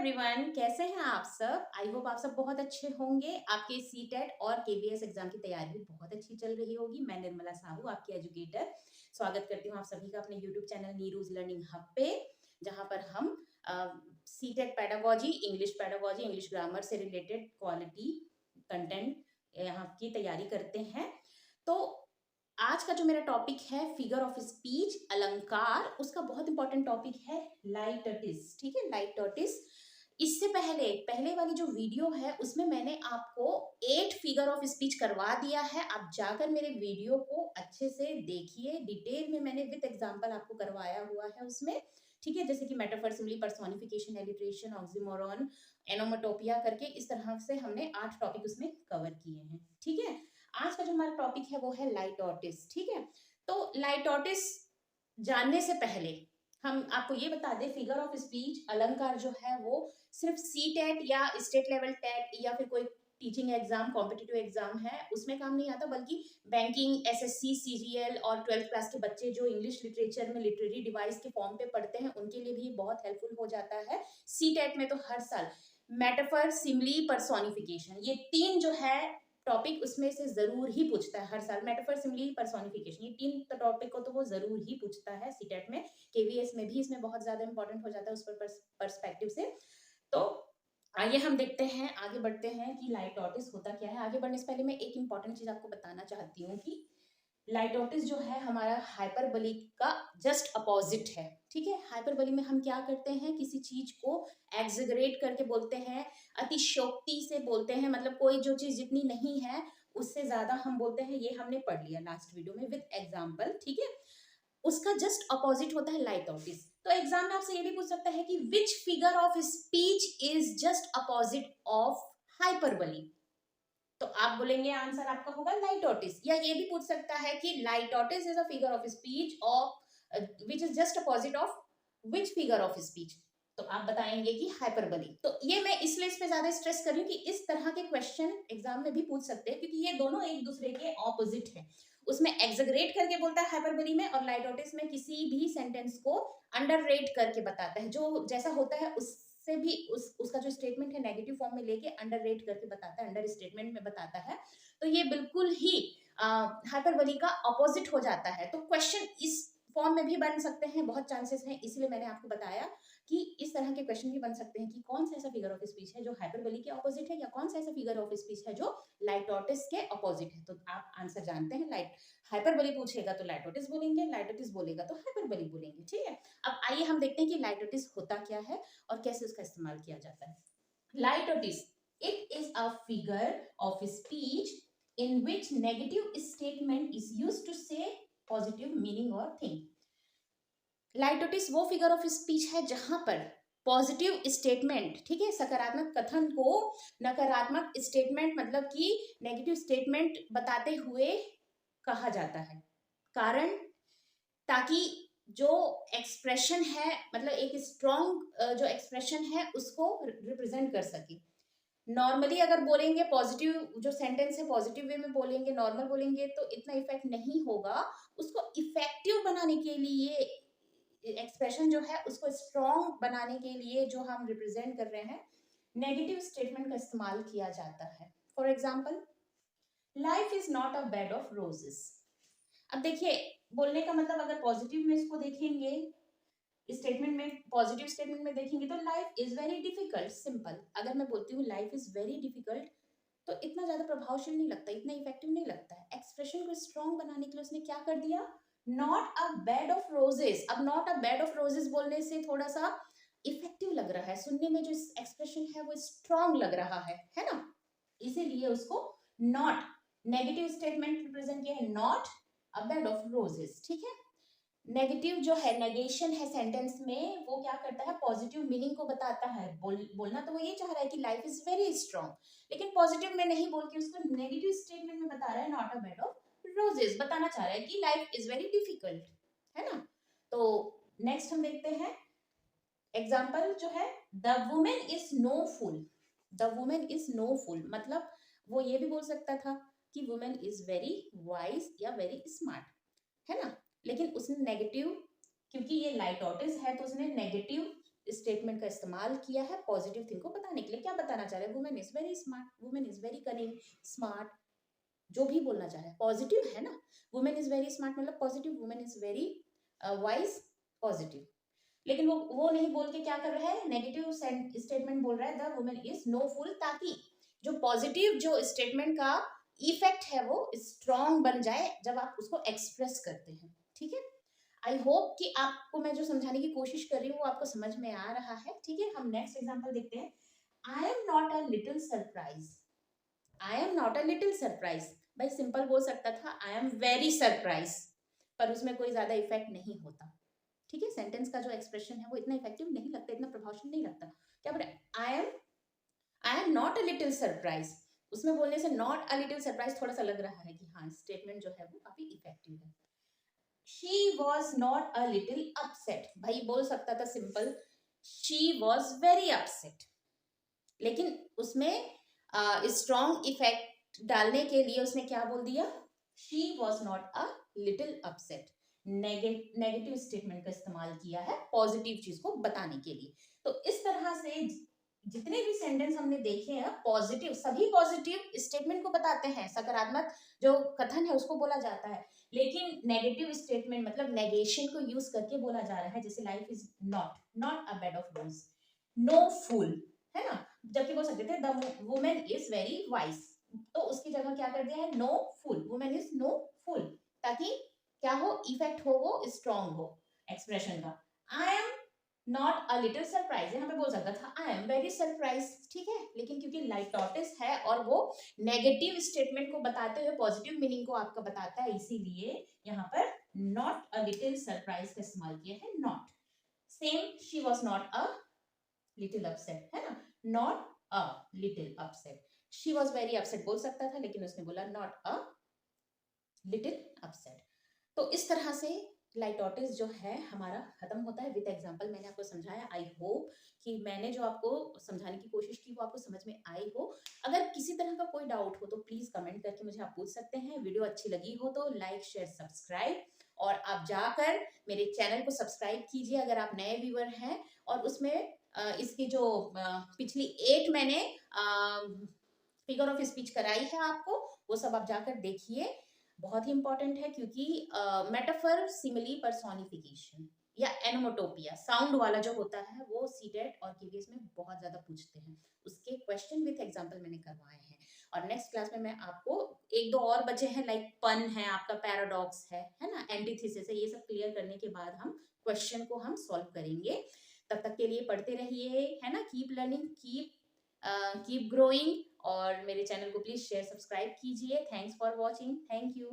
Everyone, कैसे हैं आप सब। आई होप आप सब बहुत अच्छे होंगे। आपके सीटेट और केबीएस एग्जाम की तैयारी भी बहुत अच्छी चल रही होगी। मैं निर्मला साहू, आपकी एजुकेटर, स्वागत करती हूँ आप सभी का अपने यूट्यूब चैनल नीरूज लर्निंग हब पे, जहाँ पर हम सीटेट पेडागोजी, इंग्लिश ग्रामर से रिलेटेड क्वालिटी कंटेंट यहाँ की तैयारी करते हैं। तो आज का जो मेरा टॉपिक है फिगर ऑफ स्पीच, अलंकार, उसका बहुत इंपॉर्टेंट टॉपिक है लाइटर्टिस। ठीक है, लाइटर्टिस। इससे पहले पहले वाली जो वीडियो है उसमें मैंने आपको 8 फिगर ऑफ स्पीच करवा दिया है। आप जाकर मेरे वीडियो को अच्छे से देखिए, डिटेल में मैंने विद एग्जांपल आपको करवाया हुआ है उसमें। ठीक है, जैसे कि metaphor, simile, personification, alliteration, oxymoron, onomatopoeia करके इस तरह से हमने 8 टॉपिक उसमें कवर किए हैं। ठीक है, आज का जो हमारा टॉपिक है वो है लाइटोटिस। ठीक है, तो लाइटोटिस जानने से पहले हम आपको ये बता दें, फिगर ऑफ स्पीच अलंकार जो है वो सिर्फ सी टेट या स्टेट लेवल टेट या फिर कोई टीचिंग एग्जाम, कॉम्पिटिटिव एग्जाम है उसमें काम नहीं आता, बल्कि बैंकिंग, एसएससी, सीजीएल और 12th क्लास के बच्चे जो इंग्लिश लिटरेचर में लिटरेरी डिवाइस के फॉर्म पे पढ़ते हैं उनके लिए भी बहुत हेल्पफुल हो जाता है। सी टेट में तो हर साल मेटाफर, सिमली, पर्सोनिफिकेशन, ये 3 जो है टॉपिक उसमें से जरूर ही पूछता है हर साल। मेटाफर, सिमली, पर्सोनिफिकेशन, ये 3 टॉपिक को तो वो जरूर ही पूछता है सीटेट में। केवीएस में भी इसमें बहुत ज्यादा इंपॉर्टेंट हो जाता है उस पर पर्सपेक्टिव से। तो आइए हम देखते हैं, आगे बढ़ते हैं कि लाइटोटिस होता क्या है। आगे बढ़ने से पहले मैं एक इंपॉर्टेंट चीज आपको बताना चाहती हूँ कि लाइटोटिस जो है हमारा हाइपरबोलिक का जस्ट अपोजिट है। ठीक है, हाइपरबोली में हम क्या करते हैं, किसी चीज को एग्जेगरेट करके बोलते हैं, अतिशयोक्ति से बोलते हैं, मतलब कोई जो चीज जितनी नहीं है उससे ज्यादा हम बोलते हैं। ये हमने पढ़ लिया लास्ट वीडियो में विद एग्जाम्पल। ठीक है, उसका जस्ट अपोजिट होता है लाइटोटिस। तो एग्जाम में आपसे ये भी पूछ सकता है कि विच figure of speech is just opposite of hyperbole. तो आप बोलेंगे आंसर आपका होगा लाइटोटिस। या ये भी पूछ सकता है कि litotes is a figure of speech of which is just opposite of which figure of speech. तो आप बताएंगे कि हाइपरबोली। तो ये मैं इसलिए इस पे ज्यादा स्ट्रेस कर रही हूँ कि इस तरह के क्वेश्चन एग्जाम में भी पूछ सकते हैं, क्योंकि ये दोनों एक दूसरे के ऑपोजिट है। उसमें एग्जगरेट करके बोलता है हाइपरबोली में, और लाइटोटिस में किसी भी सेंटेंस को अंडररेट करके बताता है, जो जैसा होता है उससे भी उसका जो स्टेटमेंट है नेगेटिव फॉर्म में लेके अंडररेट करके बताता है, अंडर स्टेटमेंट में बताता है। तो ये बिल्कुल ही हाइपरबोली का अपोजिट हो जाता है। तो क्वेश्चन इस फॉर्म में भी बन सकते हैं, बहुत चांसेस हैं, इसलिए मैंने आपको बताया कि इस तरह के क्वेश्चन भी बन सकते हैं कि कौन सा ऐसा फिगर ऑफ स्पीच है जो हाइपरबोली के ऑपोजिट है, या कौन सा ऐसा फिगर ऑफ स्पीच है जो लाइटोटिस के ऑपोजिट है। तो आप आंसर जानते हैं, लाइट हाइपरबोली पूछेगा तो लाइटोटिस बोलेंगे, लाइटोटिस बोलेगा तो हाइपरबोली बोलेंगे। ठीक है, अब आइए हम देखते हैं कि लाइटोटिस होता क्या है और कैसे उसका इस्तेमाल किया जाता है। Litotes, it is a figure of speech in which negative statement is used to say positive meaning or thing। लाइटोटिस वो फिगर ऑफ स्पीच है जहां पर पॉजिटिव स्टेटमेंट, ठीक है, सकारात्मक कथन को नकारात्मक स्टेटमेंट मतलब कि नेगेटिव स्टेटमेंट बताते हुए कहा जाता है। कारण, ताकि जो एक्सप्रेशन है, मतलब एक स्ट्रॉन्ग जो एक्सप्रेशन है उसको रिप्रेजेंट कर सके। नॉर्मली अगर बोलेंगे पॉजिटिव, जो सेंटेंस है पॉजिटिव वे में बोलेंगे, नॉर्मल बोलेंगे तो इतना इफेक्ट नहीं होगा। उसको इफेक्टिव बनाने के लिए, एक्सप्रेशन जो है उसको स्ट्रॉन्ग बनाने के लिए जो हम रिप्रेजेंट कर रहे हैं, नेगेटिव स्टेटमेंट का इस्तेमाल किया जाता है। For example, life is not a bed of roses. अब देखिए, बोलने का मतलब अगर पॉजिटिव में इसको देखेंगे, स्टेटमेंट में, पॉजिटिव स्टेटमेंट में देखेंगे तो life is very difficult. Simple, अगर मैं बोलती हूँ लाइफ इज वेरी डिफिकल्ट तो इतना ज्यादा प्रभावशील नहीं लगता, इतना इफेक्टिव नहीं लगता है। एक्सप्रेशन को स्ट्रॉन्ग बनाने के लिए उसने क्या कर दिया, not a bed of roses. अब not a bed of roses बोलने से थोड़ा सा इफेक्टिव लग रहा है, सुनने में जो एक्सप्रेशन है वो स्ट्रॉन्ग लग रहा है ना, इसीलिए उसको नॉट, नेगेटिव स्टेटमेंट रिप्रेजेंट किया है, not a bed of roses. ठीक है, नेगेटिव जो है, नेगेशन है सेंटेंस में, वो क्या करता है, पॉजिटिव मीनिंग को बताता है। बोलना तो वो ये चाह रहा है कि लाइफ इज वेरी स्ट्रॉन्ग, लेकिन पॉजिटिव में नहीं बोल के उसको नेगेटिव स्टेटमेंट में बता रहा है, not a bed of roses, बताना चाह रहा है कि लाइफ इज वेरी डिफिकल्ट, है ना। तो नेक्स्ट हम देखते हैं एग्जाम्पल जो है, the women is no fool. The women is no fool मतलब वो ये भी बोल सकता था कि वुमेन इज वेरी वाइज या वेरी स्मार्ट, है ना, लेकिन उसने नेगेटिव, क्योंकि ये लाइटोटिस है तो उसने नेगेटिव स्टेटमेंट का इस्तेमाल किया है पॉजिटिव थिंग को बताने के लिए। क्या बताना चाह रहे हैं? Women is very smart, women is very cunning, smart, जो भी बोलना चाह रहे हैं पॉजिटिव है ना। वुमेन इज वेरी स्मार्ट मतलब positive, women is very wise, positive. लेकिन वो नहीं बोल के क्या कर रहा है, नेगेटिव स्टेटमेंट बोल रहा है, the women is no fool, ताकि जो पॉजिटिव जो स्टेटमेंट का इफेक्ट है वो स्ट्रॉन्ग बन जाए जब आप उसको एक्सप्रेस करते हैं। ठीक है, आई होप कि आपको मैं जो समझाने की कोशिश कर रही हूँ वो आपको समझ में आ रहा है। ठीक है, हम नेक्स्ट एग्जांपल देखते हैं। I am not a little surprise, I am not a little surprise, भाई सिंपल बोल सकता था आई एम वेरी सरप्राइज, पर उसमें कोई ज्यादा इफेक्ट नहीं होता। ठीक है, सेंटेंस का जो एक्सप्रेशन है वो इतना इफेक्टिव नहीं लगता, इतना प्रभावशाली नहीं लगता। क्या बोले, I am not a little surprise, उसमें बोलने से नॉट अ लिटिल सरप्राइज थोड़ा सा लग रहा है कि हाँ स्टेटमेंट जो है वो काफी इफेक्टिव है। She was not a little upset, भाई बोल सकता था simple she was very upset, लेकिन उसमें स्ट्रॉन्ग इफेक्ट डालने के लिए उसने क्या बोल दिया, she was not a little upset. Negative statement का इस्तेमाल किया है पॉजिटिव चीज को बताने के लिए। तो इस तरह से जितने भी सेंटेंस हमने देखे हैं पॉजिटिव, सभी पॉजिटिव स्टेटमेंट को बताते हैं, सकारात्मक जो कथन है उसको बोला जाता है। लेकिन नेगेटिव स्टेटमेंट मतलब नेगेशन को यूज करके बोला जा रहा है, जैसे life is not a bed of rose, no fool, है ना। जबकि बोल सकते थे the women is very wise, तो उसकी जगह क्या कर दिया है, no fool, woman is no fool, ताकि क्या हो, इफेक्ट हो वो स्ट्रॉन्ग हो एक्सप्रेशन का। I am not a little surprise, यहाँ पे बोल सकता था आई एम वेरी सरप्राइज। ठीक है, लेकिन क्योंकि लाइटोटिस है और वो नेगेटिव स्टेटमेंट को बताते हुए पॉजिटिव मीनिंग को आपका बताता है, इसीलिए यहाँ पर नॉट अ लिटिल सरप्राइज का इस्तेमाल किया है, not. Same she was not a little upset, है ना, not a little upset. She was very upset बोल सकता था, लेकिन उसने बोला नॉट अ लिटिल अपसेट। तो इस तरह से लाइटोटिस जो है हमारा खत्म होता है विद एग्जांपल। मैंने आपको समझाया, आई होप कि मैंने जो आपको समझाने की कोशिश की वो आपको समझ में आई हो। अगर किसी तरह का कोई डाउट हो तो प्लीज कमेंट करके मुझे आप पूछ सकते हैं। वीडियो अच्छी लगी हो तो लाइक शेयर सब्सक्राइब, और आप जाकर मेरे चैनल को सब्सक्राइब कीजिए अगर आप नए व्यूअर हैं। और उसमें इसकी जो पिछली 8 मैंने फिगर ऑफ स्पीच कराई है आपको, वो सब आप जाकर देखिए, बहुत ही इंपॉर्टेंट है। क्योंकि मेटाफर, सिमिली, पर्सोनिफिकेशन या एनोमोटोपिया साउंड वाला जो होता है वो सीटेट और केवीएस में बहुत ज्यादा पूछते हैं, उसके क्वेश्चन विथ एग्जांपल मैंने करवाए हैं। और नेक्स्ट क्लास में मैं आपको एक दो और बचे हैं, लाइक पन है आपका, पैराडॉक्स है ना, एंटीथेसिस है, ये सब क्लियर करने के बाद हम क्वेश्चन को हम सॉल्व करेंगे। तब तक के लिए पढ़ते रहिए, है ना, कीप लर्निंग, कीप ग्रोइंग। और मेरे चैनल को प्लीज शेयर सब्सक्राइब कीजिए। Thanks for watching, thank you.